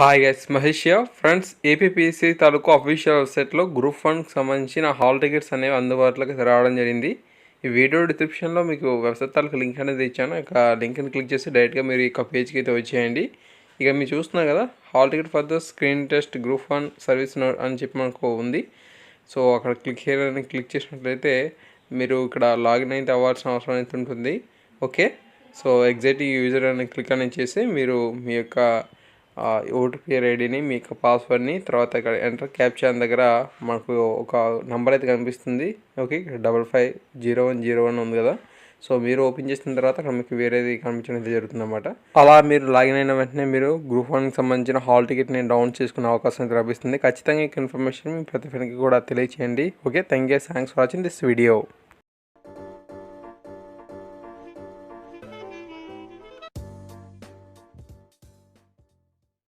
Hi guys, Mahesh friends. APPSC తాలూకు official వెబ్సైట్లో group వన్కి సంబంధించిన హాల్ టికెట్స్ అనేవి అందుబాటులోకి రావడం జరిగింది. ఈ వీడియో డిస్క్రిప్షన్లో మీకు వెబ్సైట్ తాలూకు లింక్ అనేది ఇచ్చాను. ఇక లింక్ని క్లిక్ చేసి డైరెక్ట్గా మీరు ఈ పేజ్కి అయితే వచ్చేయండి. ఇక మీరు చూస్తున్నారు కదా, hall ticket for the screen test group one service note అని చెప్పి మనకు ఉంది. సో అక్కడ క్లిక్ చేసినట్లయితే మీరు ఇక్కడ లాగిన్ అయితే అవ్వాల్సిన అవసరం అయితే ఉంటుంది. ఓకే, సో ఎగ్జాక్ట్ యూజర్ అని క్లిక్ అనేది చేసి మీరు మీ యొక్క ఓటీపీ ఐడిని, మీ యొక్క పాస్వర్డ్ని, తర్వాత ఇక్కడ ఎంటర్ క్యాప్చా దగ్గర మనకు ఒక నెంబర్ అయితే కనిపిస్తుంది. ఓకే, 550101 ఉంది కదా. సో మీరు ఓపెన్ చేసిన తర్వాత అక్కడ మీకు వేరేది కనిపించడం అయితే జరుగుతుంది అనమాట. అలా మీరు లాగిన్ అయిన వెంటనే మీరు గ్రూప్ వన్కి సంబంధించిన హాల్ టికెట్ని డౌన్లోడ్ చేసుకునే అవకాశం అయితే లభిస్తుంది. ఖచ్చితంగా ఈ ఇన్ఫర్మేషన్ మీ ప్రతి ఒక్కరికి కూడా తెలియచేయండి. Okay, thanks for watching this video.